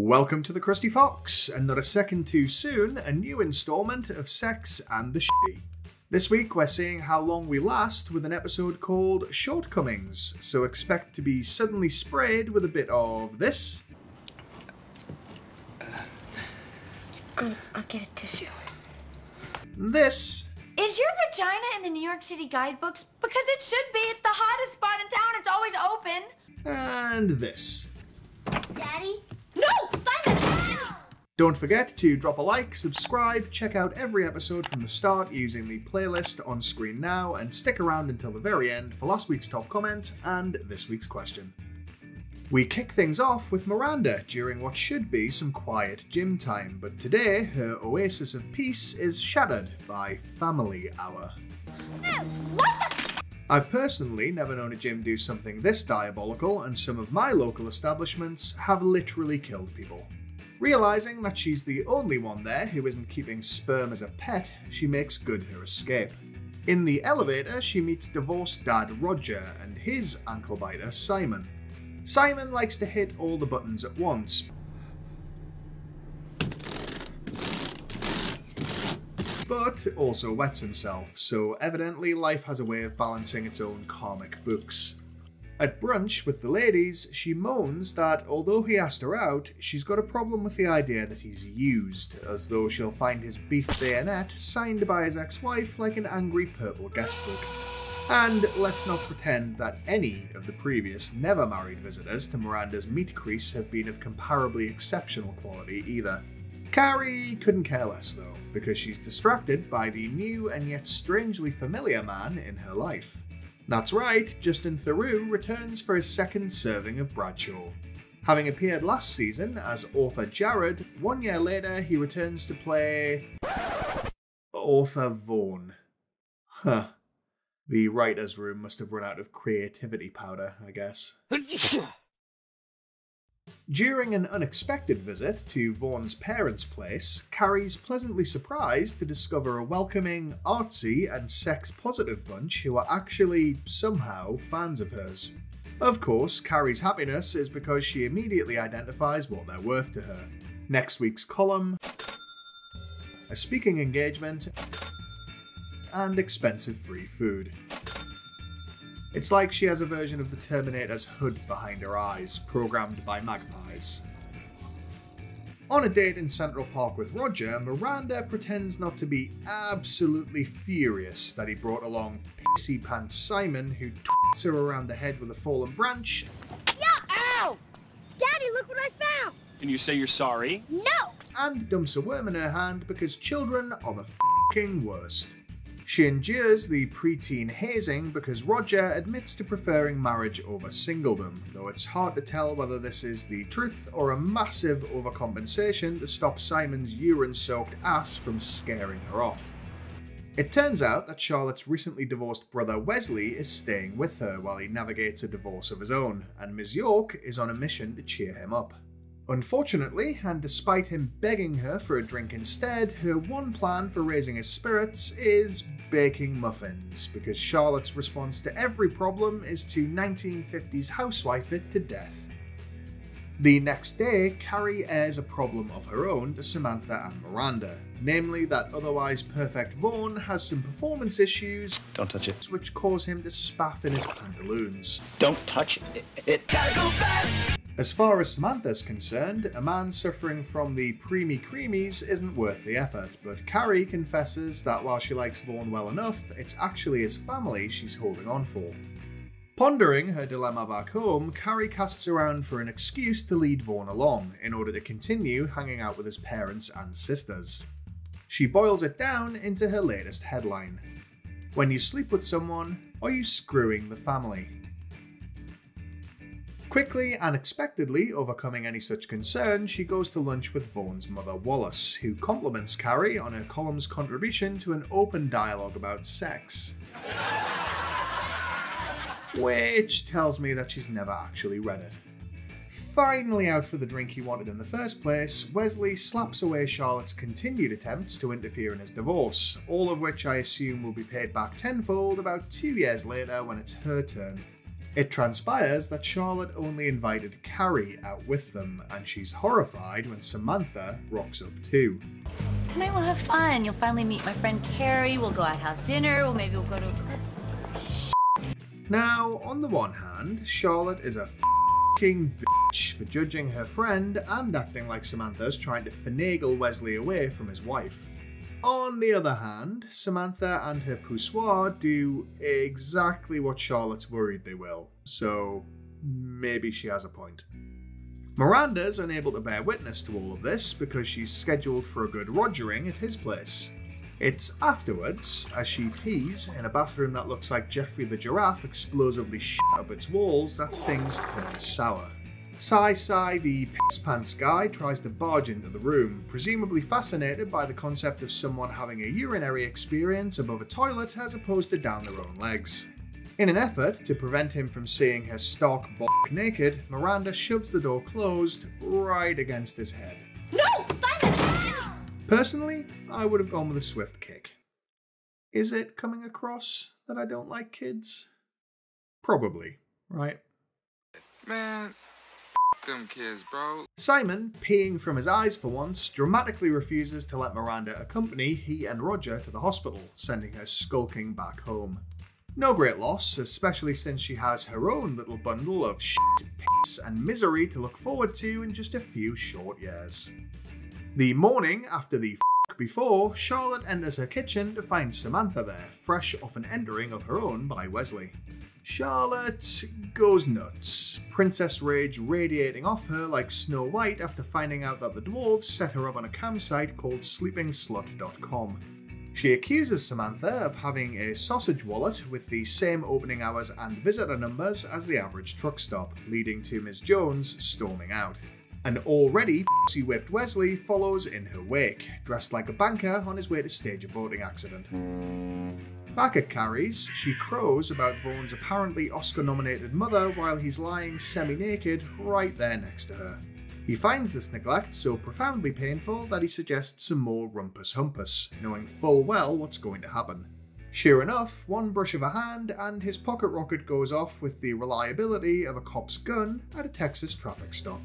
Welcome to the Krusty Fox, and not a second too soon, a new installment of Sex and the Shitty. This week we're seeing how long we last with an episode called Shortcomings, so expect to be suddenly sprayed with a bit of this. I'll get a tissue. This. Is your vagina in the New York City guidebooks? Because it should be. It's the hottest spot in town. It's always open. And this. Daddy? No! Simon! Don't forget to drop a like, subscribe, check out every episode from the start using the playlist on screen now, and stick around until the very end for last week's top comment and this week's question. We kick things off with Miranda during what should be some quiet gym time, but today her oasis of peace is shattered by family hour. I've personally never known a gym do something this diabolical, and some of my local establishments have literally killed people. Realising that she's the only one there who isn't keeping sperm as a pet, she makes good her escape. In the elevator, she meets divorced dad Roger and his ankle biter Simon. Simon likes to hit all the buttons at once, but also wets himself, so evidently life has a way of balancing its own karmic books. At brunch with the ladies, she moans that although he asked her out, she's got a problem with the idea that he's used, as though she'll find his beef bayonet signed by his ex-wife like an angry purple guest book. And let's not pretend that any of the previous never-married visitors to Miranda's meat crease have been of comparably exceptional quality either. Carrie couldn't care less though, because she's distracted by the new and yet strangely familiar man in her life. That's right, Justin Theroux returns for his second serving of Bradshaw. Having appeared last season as Arthur Jared, 1 year later he returns to play Arthur Vaughan. Huh. The writer's room must have run out of creativity powder, I guess. During an unexpected visit to Vaughan's parents' place, Carrie's pleasantly surprised to discover a welcoming, artsy, and sex-positive bunch who are actually, somehow, fans of hers. Of course, Carrie's happiness is because she immediately identifies what they're worth to her. Next week's column, a speaking engagement, and expensive free food. It's like she has a version of the Terminator's hood behind her eyes, programmed by magpies. On a date in Central Park with Roger, Miranda pretends not to be absolutely furious that he brought along pissy pants Simon, who twits her around the head with a fallen branch. Yeah! Ow! Daddy, look what I found! Can you say you're sorry? No! And dumps a worm in her hand because children are the f***ing worst. She endures the preteen hazing because Roger admits to preferring marriage over singledom, though it's hard to tell whether this is the truth or a massive overcompensation to stop Simon's urine-soaked ass from scaring her off. It turns out that Charlotte's recently divorced brother Wesley is staying with her while he navigates a divorce of his own, and Ms. York is on a mission to cheer him up. Unfortunately, and despite him begging her for a drink instead, her one plan for raising his spirits is baking muffins, because Charlotte's response to every problem is to 1950s housewife it to death. The next day, Carrie airs a problem of her own to Samantha and Miranda, namely that otherwise perfect Vaughan has some performance issues. Don't touch it. Which cause him to spaff in his pantaloons. Don't touch it. Gotta go fast! As far as Samantha's concerned, a man suffering from the preemie creamies isn't worth the effort, but Carrie confesses that while she likes Vaughan well enough, it's actually his family she's holding on for. Pondering her dilemma back home, Carrie casts around for an excuse to lead Vaughan along, in order to continue hanging out with his parents and sisters. She boils it down into her latest headline: "When you sleep with someone, are you screwing the family?" Quickly and unexpectedly overcoming any such concern, she goes to lunch with Vaughan's mother Wallace, who compliments Carrie on her column's contribution to an open dialogue about sex. Which tells me that she's never actually read it. Finally out for the drink he wanted in the first place, Wesley slaps away Charlotte's continued attempts to interfere in his divorce, all of which I assume will be paid back tenfold about 2 years later when it's her turn. It transpires that Charlotte only invited Carrie out with them, and she's horrified when Samantha rocks up too. Tonight we'll have fun. You'll finally meet my friend Carrie. We'll go out have dinner. Maybe we'll go to a club. Now, on the one hand, Charlotte is a f***ing bitch for judging her friend and acting like Samantha's trying to finagle Wesley away from his wife. On the other hand, Samantha and her poussoir do exactly what Charlotte's worried they will, so maybe she has a point. Miranda's unable to bear witness to all of this because she's scheduled for a good rogering at his place. It's afterwards, as she pees in a bathroom that looks like Geoffrey the Giraffe explosively shit up its walls, that things turn sour. Sai, the piss pants guy, tries to barge into the room, presumably fascinated by the concept of someone having a urinary experience above a toilet as opposed to down their own legs. In an effort to prevent him from seeing her stark bulk naked, Miranda shoves the door closed right against his head. No! Simon! Personally, I would have gone with a swift kick. Is it coming across that I don't like kids? Probably, right? Man, them kids, bro. Simon, peeing from his eyes for once, dramatically refuses to let Miranda accompany he and Roger to the hospital, sending her skulking back home. No great loss, especially since she has her own little bundle of shit, piss and misery to look forward to in just a few short years. The morning after the before, Charlotte enters her kitchen to find Samantha there, fresh off an entering of her own by Wesley. Charlotte goes nuts, princess rage radiating off her like Snow White after finding out that the dwarves set her up on a campsite called sleepingslut.com. She accuses Samantha of having a sausage wallet with the same opening hours and visitor numbers as the average truck stop, leading to Ms. Jones storming out. And already pussy-whipped Wesley follows in her wake, dressed like a banker on his way to stage a boating accident. Back at Carrie's, she crows about Vaughn's apparently Oscar-nominated mother while he's lying semi-naked right there next to her. He finds this neglect so profoundly painful that he suggests some more rumpus humpus, knowing full well what's going to happen. Sure enough, one brush of a hand and his pocket rocket goes off with the reliability of a cop's gun at a Texas traffic stop.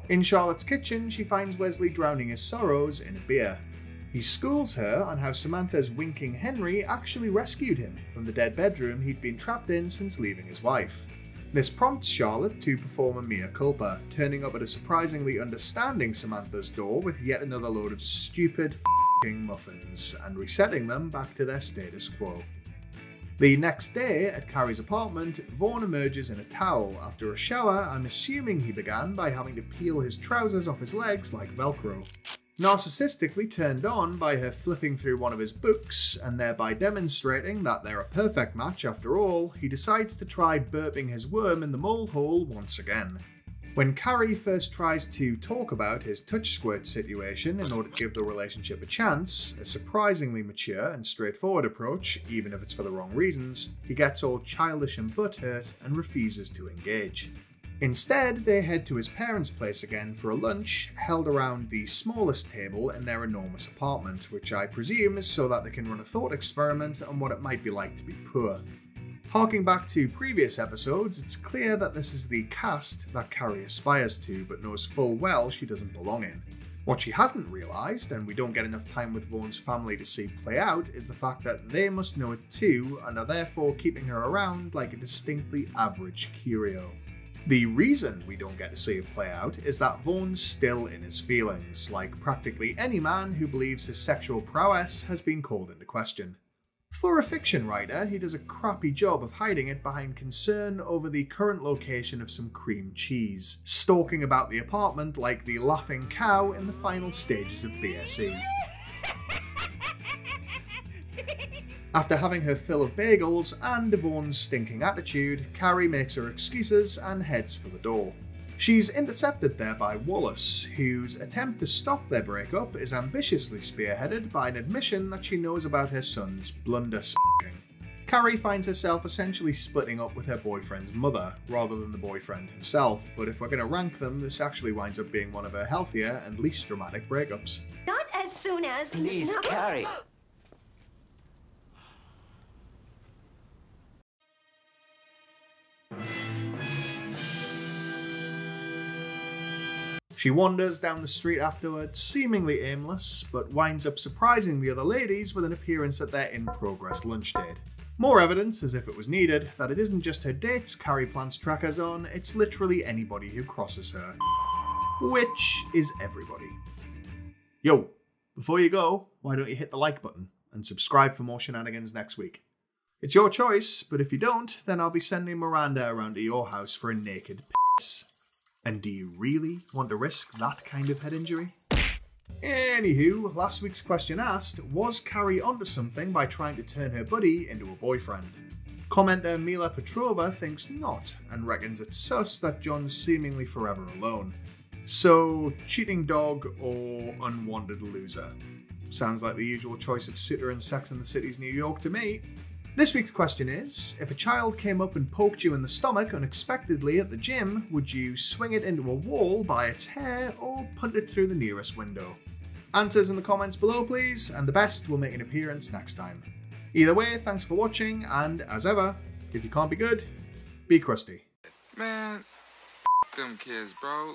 In Charlotte's kitchen, she finds Wesley drowning his sorrows in a beer. He schools her on how Samantha's winking Henry actually rescued him from the dead bedroom he'd been trapped in since leaving his wife. This prompts Charlotte to perform a mea culpa, turning up at a surprisingly understanding Samantha's door with yet another load of stupid f***ing muffins, and resetting them back to their status quo. The next day, at Carrie's apartment, Vaughn emerges in a towel after a shower I'm assuming he began by having to peel his trousers off his legs like Velcro. Narcissistically turned on by her flipping through one of his books, and thereby demonstrating that they're a perfect match after all, he decides to try burping his worm in the mole hole once again. When Carrie first tries to talk about his touch squirt situation in order to give the relationship a chance, a surprisingly mature and straightforward approach, even if it's for the wrong reasons, he gets all childish and butthurt and refuses to engage. Instead, they head to his parents' place again for a lunch held around the smallest table in their enormous apartment, which I presume is so that they can run a thought experiment on what it might be like to be poor. Harking back to previous episodes, it's clear that this is the caste that Carrie aspires to, but knows full well she doesn't belong in. What she hasn't realised, and we don't get enough time with Vaughn's family to see play out, is the fact that they must know it too, and are therefore keeping her around like a distinctly average curio. The reason we don't get to see it play out is that Vaughn's still in his feelings, like practically any man who believes his sexual prowess has been called into question. For a fiction writer, he does a crappy job of hiding it behind concern over the current location of some cream cheese, stalking about the apartment like the laughing cow in the final stages of BSE. After having her fill of bagels and Vaughn's stinking attitude, Carrie makes her excuses and heads for the door. She's intercepted there by Wallace, whose attempt to stop their breakup is ambitiously spearheaded by an admission that she knows about her son's blunder spanking. Carrie finds herself essentially splitting up with her boyfriend's mother, rather than the boyfriend himself, but if we're going to rank them, this actually winds up being one of her healthier and least dramatic breakups. Not as soon as... Please, Carrie. She wanders down the street afterwards, seemingly aimless, but winds up surprising the other ladies with an appearance at their in-progress lunch date. More evidence, as if it was needed, that it isn't just her dates Carrie plants trackers on, it's literally anybody who crosses her. Which is everybody. Yo, before you go, why don't you hit the like button and subscribe for more shenanigans next week? It's your choice, but if you don't, then I'll be sending Miranda around to your house for a naked piss. And do you really want to risk that kind of head injury? Anywho, last week's question asked, was Carrie onto something by trying to turn her buddy into a boyfriend? Commenter Mila Petrova thinks not, and reckons it's sus that John's seemingly forever alone. So, cheating dog or unwanted loser? Sounds like the usual choice of sitter in Sex and the City's New York to me. This week's question is, if a child came up and poked you in the stomach unexpectedly at the gym, would you swing it into a wall by its hair or punt it through the nearest window? Answers in the comments below please, and the best will make an appearance next time. Either way, thanks for watching, and as ever, if you can't be good, be crusty. Man, them kids, bro.